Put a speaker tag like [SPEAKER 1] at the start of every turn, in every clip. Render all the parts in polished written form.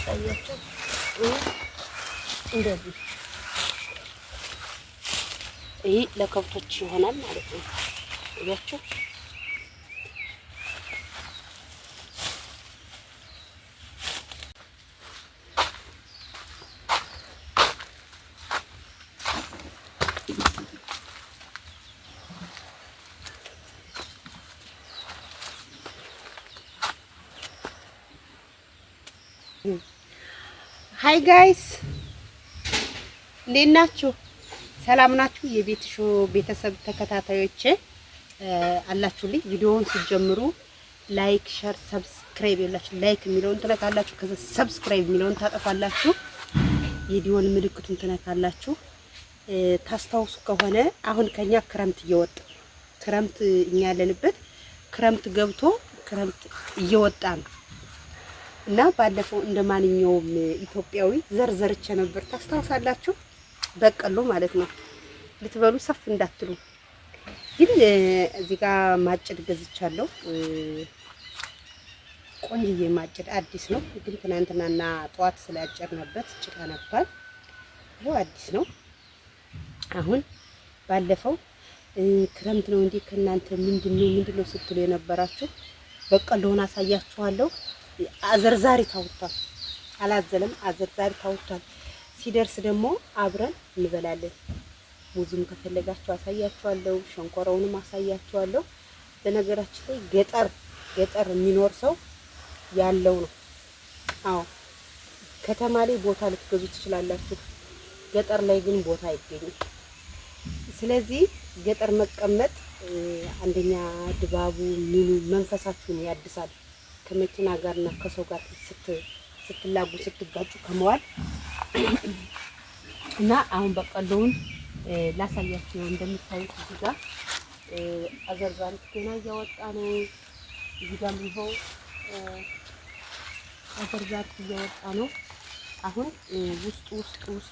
[SPEAKER 1] ላሳያችሁ። እንደዚህ ይሄ ለከብቶች ይሆናል ማለት ነው። እያችሁ ሃይ ጋይስ እንዴት ናችሁ? ሰላም ናችሁ? የቤትሾ ቤተሰብ ተከታታዮች አላችሁልኝ። ቪዲዮውን ሲጀምሩ ላይክ፣ ሼር፣ ሰብስክራይብ ያላችሁ ላይክ የሚለውን ትነካላችሁ። ከዛ ሰብስክራይብ የሚለውን ታጠፋላችሁ። የዲዮን ምልክቱን ትነካላችሁ። ታስታውሱ ከሆነ አሁን ከኛ ክረምት እየወጣ ክረምት እኛ ያለንበት ክረምት ገብቶ ክረምት እየወጣ ነው እና ባለፈው እንደማንኛውም ኢትዮጵያዊ ዘርዘርቼ ነበር። ታስታውሳላችሁ? በቀሎ ማለት ነው። ልትበሉ ሰፍ እንዳትሉ። ግን እዚህ ጋር ማጭድ ገዝቻለሁ። ቆንጆዬ ማጭድ አዲስ ነው። ግን ትናንትናና ጠዋት ስላጨርንበት ጭቃ ነበር። ይሄው አዲስ ነው። አሁን ባለፈው ክረምት ነው እንዴ ከእናንተ ምንድነው ስትሉ የነበራችሁ በቀሎውን አሳያችኋለሁ። አዘርዛሪ ታውቷል። አላዘለም፣ አዘርዛሪ ታውቷል። ሲደርስ ደግሞ አብረን እንበላለን። ሙዝም ከፈለጋችሁ አሳያችኋለሁ፣ ሸንኮራውንም አሳያችኋለሁ። በነገራችን ላይ ገጠር የሚኖር ሰው ያለው ነው። አዎ ከተማ ላይ ቦታ ልትገዙ ትችላላችሁ። ገጠር ላይ ግን ቦታ አይገኝም። ስለዚህ ገጠር መቀመጥ አንደኛ ድባቡ ምኑ መንፈሳችሁን ያድሳል። ከመኪና ጋርና ከሰው ጋር ስትላጉ ስትጋጩ ከመዋል እና አሁን በቀሎውን ላሳያችሁ ነው። እንደምታዩት እዚህ ጋር አዘርዛሪ ገና እያወጣ ነው። እዚህ ጋር ይኸው አዘርዛሪ እያወጣ ነው። አሁን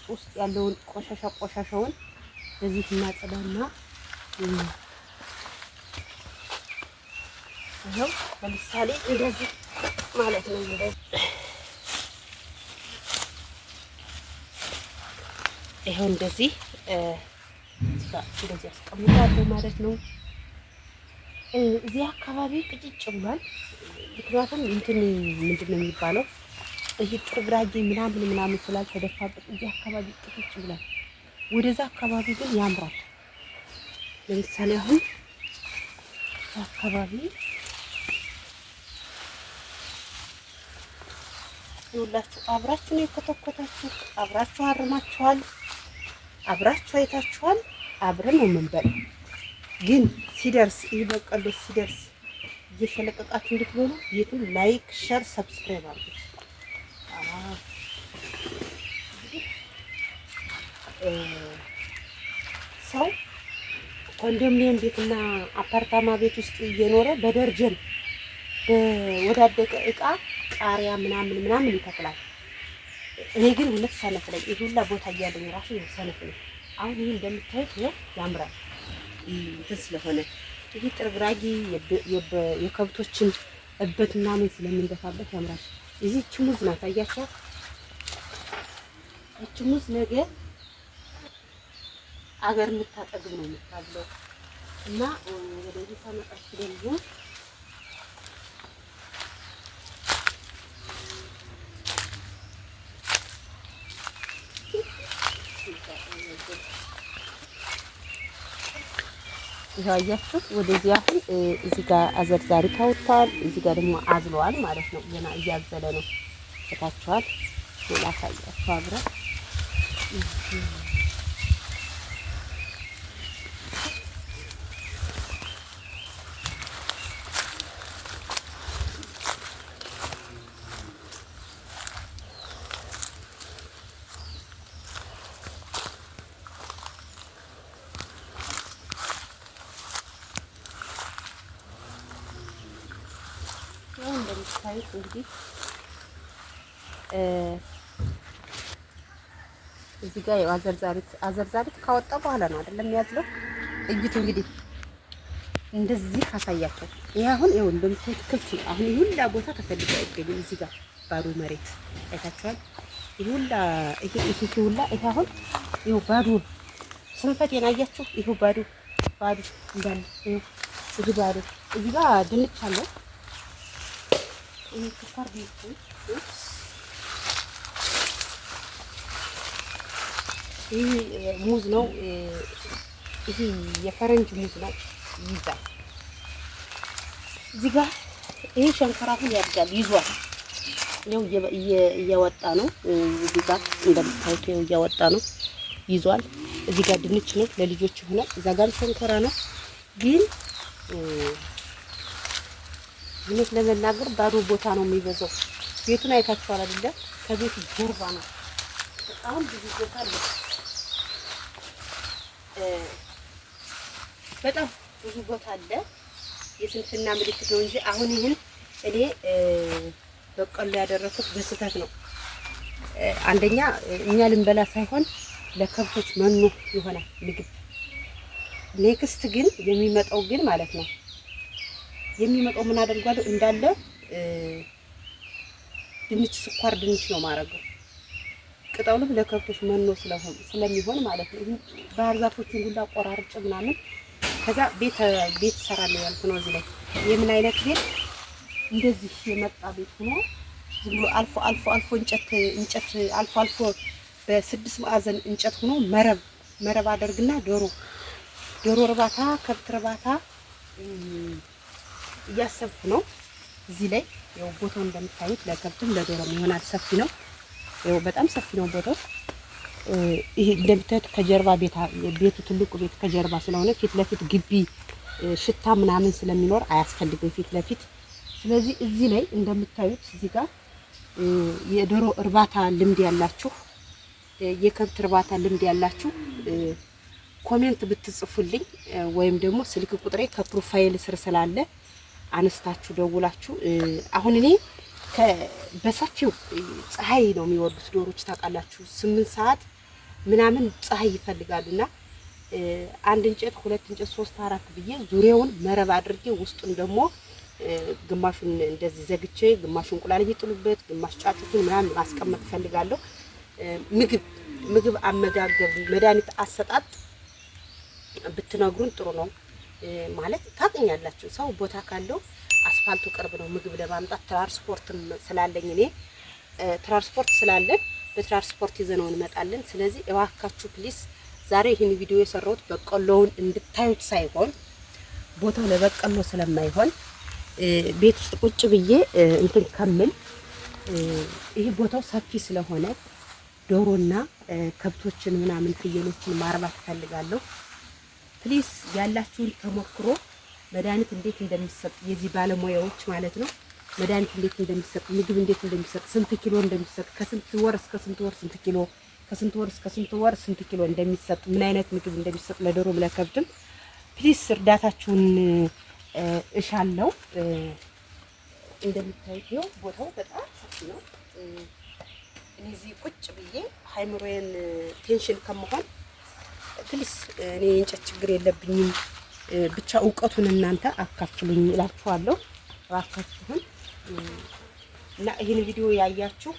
[SPEAKER 1] ውስጥ ያለውን ቆሻሻውን በዚህ እናጸዳና ይኸው ለምሳሌ እንደዚህ ማለት ነው። ይኸው እንደዚህ አስቀምጣለሁ ማለት ነው። እዚህ አካባቢ ቅጭጭ ብሏል። ምክንያቱም እንትን ምንድነው የሚባለው ይሄ ጥርግራጌ ምናምን ስላልተደፋበት እዚህ አካባቢ ቅጭጭ ብሏል። ወደዛ አካባቢ ግን ያምራል። ለምሳሌ አሁን አካባቢ ይኸውላችሁ አብራችሁ ነው የኮተኮታችሁ፣ አብራችሁ አርማችኋል፣ አብራችሁ አይታችኋል። አብረን ነው የምንበላው። ግን ሲደርስ ይሄ በቀሎ ሲደርስ እየሸለቀቃችሁ እንድትበሉ ቤቱን ላይክ፣ ሼር፣ ሰብስክራይብ አድርጉት። ሰው ኮንዶሚኒየም ቤትና አፓርታማ ቤት ውስጥ እየኖረ በደርጀን በወዳደቀ እቃ ቃሪያ ምናምን ይተክላል። እኔ ግን ሁለት ሰነፍ ላይ ይሄ ሁላ ቦታ እያለኝ ራሱ ሰነፍ ነው። አሁን ይሄ እንደምታዩት ነው ያምራል። እንትን ስለሆነ ይሄ ጥርግራጊ የከብቶችን እበት ምናምን ስለምንደፋበት ያምራል። እዚህ ሙዝ ናት አያችኋት? እቺ ሙዝ ነገ አገር የምታጠግብ ነው የምታብለው እና ወደዚህ ሳመጣችሁ ደግሞ ይሄው አያችሁት። ወደዚህ አሁን እዚህ ጋር አዘርዛሪ ታውቷል። እዚህ ጋር ደግሞ አዝሏል ማለት ነው። ገና እያዘለ ነው። ታታችኋል። ላሳያችሁ አብረን እንደምታዩት እንግዲህ እዚህ ጋር አዘርዛሪት ካወጣ በኋላ ነው አይደለም ያዝለው። እዩት እንግዲህ እንደዚህ አሳያቸው። ይሄ አሁን ይኸው እንደምታዩት ክፍት ነው። አሁን ሁላ ቦታ ተፈልጎ አይገኝም። እዚህ ጋር ባዶ መሬት አይታችኋል። ይሁላ ይሄ ሁላ ይሄ አሁን ይሄ ባዶ ስንፈቴን አያችሁ። ይሄ ባዶ እንዳለ ይሄ ባዶ። እዚህ ጋር ድንች አለ። ይሄ ስኳር ድንች ይሄ ሙዝ ነው። ይሄ የፈረንጅ ሙዝ ነው ይይዛል። እዚህ ጋር ይሄ ሸንኮራ አሁን ያድጋል ይዟል። ነው እያወጣ ነው። እዚህ ጋር እንደምታዩት እያወጣ ነው ይዟል። እዚህ ጋር ድንች ነው ለልጆች ሆነ። እዛ ጋር ሸንኮራ ነው። ግን እውነት ለመናገር ባዶ ቦታ ነው የሚበዛው። ቤቱን አይታችኋል አይደለ? ከቤቱ ጀርባ ነው በጣም ብዙ ቦታ አለ። በጣም ብዙ ቦታ አለ። የስንፍና ምልክት ነው እንጂ አሁን ይሄን እኔ በቀሎ ያደረኩት በስህተት ነው። አንደኛ እኛ ልንበላ ሳይሆን ለከብቶች መኖ ይሆናል ምግብ። ኔክስት ግን የሚመጣው ግን ማለት ነው የሚመጣው ምን አደርጋለሁ እንዳለ ድንች ስኳር ድንች ነው ማረገው። ቅጠሉም ለከብቶች መኖ ስለሚሆን ማለት ነው። ባህር ዛፎችን ሁላ ቆራርጬ ምናምን ከዛ ቤት ሰራለሁ ያልኩ ነው። እዚህ ላይ የምን አይነት ቤት እንደዚህ የመጣ ቤት ሆኖ ዝም ብሎ አልፎ እንጨት አልፎ በስድስት ማዕዘን እንጨት ሆኖ መረብ አደርግና ዶሮ እርባታ ከብት እርባታ እያሰብኩ ነው። እዚህ ላይ ያው ቦታው እንደምታዩት ለከብትም ለዶሮም ይሆናል። ሰፊ ነው። ያው በጣም ሰፊ ነው ቦታው። ይሄ እንደምታዩት ከጀርባ ቤቱ ትልቁ ቤት ከጀርባ ስለሆነ ፊት ለፊት ግቢ ሽታ ምናምን ስለሚኖር አያስፈልግም ፊት ለፊት። ስለዚህ እዚህ ላይ እንደምታዩት እዚህ ጋር የዶሮ እርባታ ልምድ ያላችሁ የከብት እርባታ ልምድ ያላችሁ ኮሜንት ብትጽፉልኝ ወይም ደግሞ ስልክ ቁጥሬ ከፕሮፋይል ስር ስላለ አነስታችሁ ደውላችሁ። አሁን እኔ በሰፊው ፀሐይ ነው የሚወዱት ዶሮች ታውቃላችሁ። 8 ሰዓት ምናምን ፀሐይ ይፈልጋሉና አንድ እንጨት 2 እንጨት 3 4 ብዬ ዙሪያውን መረብ አድርጌ ውስጡን ደግሞ ግማሹን እንደዚህ ዘግቼ ግማሹን እንቁላል እየጥሉበት ግማሽ ጫጩትን ምናምን ማስቀመጥ ፈልጋለሁ። ምግብ አመጋገብ መድኃኒት አሰጣጥ ብትነግሩን ጥሩ ነው። ማለት ታገኛላችሁ። ሰው ቦታ ካለው አስፋልቱ ቅርብ ነው ምግብ ለማምጣት ትራንስፖርትም ስላለኝ እኔ ትራንስፖርት ስላለን በትራንስፖርት ይዘነው እንመጣለን። ስለዚህ እባካችሁ ፕሊስ ዛሬ ይህን ቪዲዮ የሰራሁት በቆሎውን እንድታዩት ሳይሆን ቦታው ለበቆሎ ስለማይሆን ቤት ውስጥ ቁጭ ብዬ እንትን ከምል ይሄ ቦታው ሰፊ ስለሆነ ዶሮና ከብቶችን ምናምን ፍየሎችን ማርባት ፈልጋለሁ። ፕሊስ ያላችሁን ተሞክሮ መድኃኒት እንዴት እንደሚሰጥ የዚህ ባለሙያዎች ማለት ነው መድኃኒት እንዴት እንደሚሰጥ ምግብ እንዴት እንደሚሰጥ ስንት ኪሎ እንደሚሰጥ ከስንት ወር እስከ ስንት ወር ስንት ኪሎ ከስንት ወር እስከ ስንት ወር ስንት ኪሎ እንደሚሰጥ ምን አይነት ምግብ እንደሚሰጥ ለዶሮም ለከብትም ፕሊስ እርዳታችሁን እሻለሁ። እንደምታዩት ነው ቦታው በጣም ሰፊ ነው። እዚህ ቁጭ ብዬ ሃይምሮዬን ቴንሽን ከመሆን ፕሊስ እኔ እንጨት ችግር የለብኝም ብቻ እውቀቱን እናንተ አካፍሉኝ እላችኋለሁ። እባካችሁን እና ይሄን ቪዲዮ ያያችሁ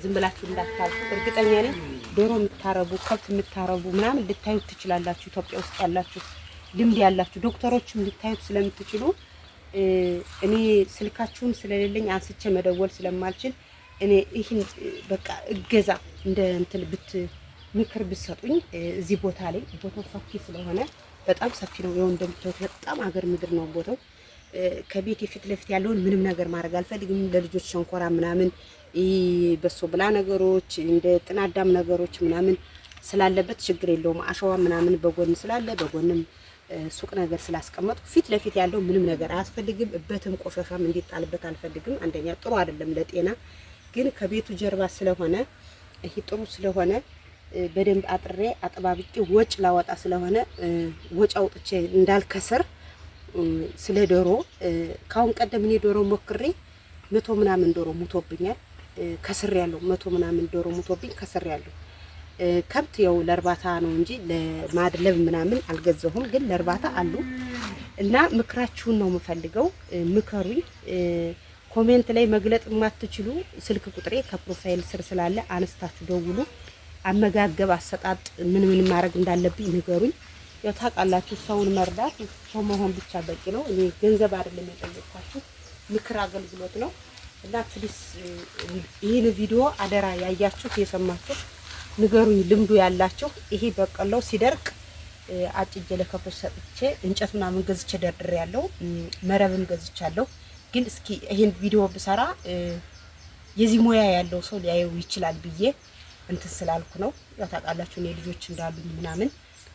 [SPEAKER 1] ዝም ብላችሁ እንዳታልፉ። እርግጠኛ ነኝ ዶሮ የምታረቡ ከብት የምታረቡ ምናምን ልታዩት ትችላላችሁ። ኢትዮጵያ ውስጥ ያላችሁ ልምድ ያላችሁ ዶክተሮችም ልታዩት ስለምትችሉ እኔ ስልካችሁን ስለሌለኝ አንስቼ መደወል ስለማልችል እኔ ይሄን በቃ እገዛ እንደ እንትን ምክር ብትሰጡኝ እዚህ ቦታ ላይ ቦታው ሰፊ ስለሆነ በጣም ሰፊ ነው። ይኸው እንደምታዩት በጣም ሀገር ምድር ነው ቦታው። ከቤት የፊት ለፊት ያለውን ምንም ነገር ማድረግ አልፈልግም። ለልጆች ሸንኮራ ምናምን በሶ ብላ ነገሮች እንደ ጥናዳም ነገሮች ምናምን ስላለበት ችግር የለውም። አሸዋ ምናምን በጎን ስላለ በጎንም ሱቅ ነገር ስላስቀመጥኩ ፊት ለፊት ያለው ምንም ነገር አያስፈልግም። እበትም ቆሻሻም እንዲጣልበት አልፈልግም። አንደኛ ጥሩ አይደለም ለጤና። ግን ከቤቱ ጀርባ ስለሆነ ይሄ ጥሩ ስለሆነ በደንብ አጥሬ አጥባብቄ ወጭ ላወጣ ስለሆነ ወጭ አውጥቼ እንዳልከስር ስለ ዶሮ ካሁን ቀደም እኔ ዶሮ ሞክሬ 100 ምናምን ዶሮ ሙቶብኛል። ከስር ያለው 100 ምናምን ዶሮ ሙቶብኝ ከስር ያለው ከብት ያው ለእርባታ ነው እንጂ ለማድለብ ምናምን አልገዛሁም። ግን ለእርባታ አሉ እና ምክራችሁን ነው የምፈልገው። ምከሩኝ። ኮሜንት ላይ መግለጽ የማትችሉ ስልክ ቁጥሬ ከፕሮፋይል ስር ስላለ አነስታችሁ ደውሉ። አመጋገብ አሰጣጥ ምን ማድረግ እንዳለብኝ ንገሩኝ። ያው ታውቃላችሁ ሰውን መርዳት ሰው መሆን ብቻ በቂ ነው። እኔ ገንዘብ አይደለም የጠየቅኳችሁ ምክር አገልግሎት ነው። እና ፕሊስ ይህን ቪዲዮ አደራ ያያችሁ የሰማችሁ ንገሩኝ፣ ልምዱ ያላችሁ። ይሄ በቀለው ሲደርቅ አጭጄ ለከብቶች ሰጥቼ እንጨት ምናምን ገዝቼ ደርድሬያለሁ፣ መረብም ገዝቻለሁ። ግን እስኪ ይሄን ቪዲዮ ብሰራ የዚህ ሙያ ያለው ሰው ሊያየው ይችላል ብዬ እንትን ስላልኩ ነው። ያው ታውቃላችሁ እኔ ልጆች እንዳሉኝ ምናምን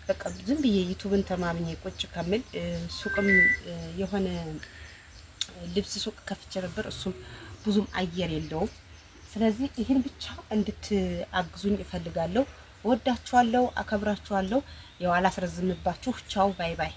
[SPEAKER 1] በቃ ዝም ብዬ ዩቲዩብን ተማምኜ ቁጭ ከምል ሱቅም የሆነ ልብስ ሱቅ ከፍቼ ነበር። እሱም ብዙም አየር የለውም። ስለዚህ ይህን ብቻ እንድትአግዙኝ እፈልጋለሁ። ወዳችኋለሁ፣ አከብራችኋለሁ። ያው አላስረዝምባችሁ። ቻው፣ ባይ ባይ።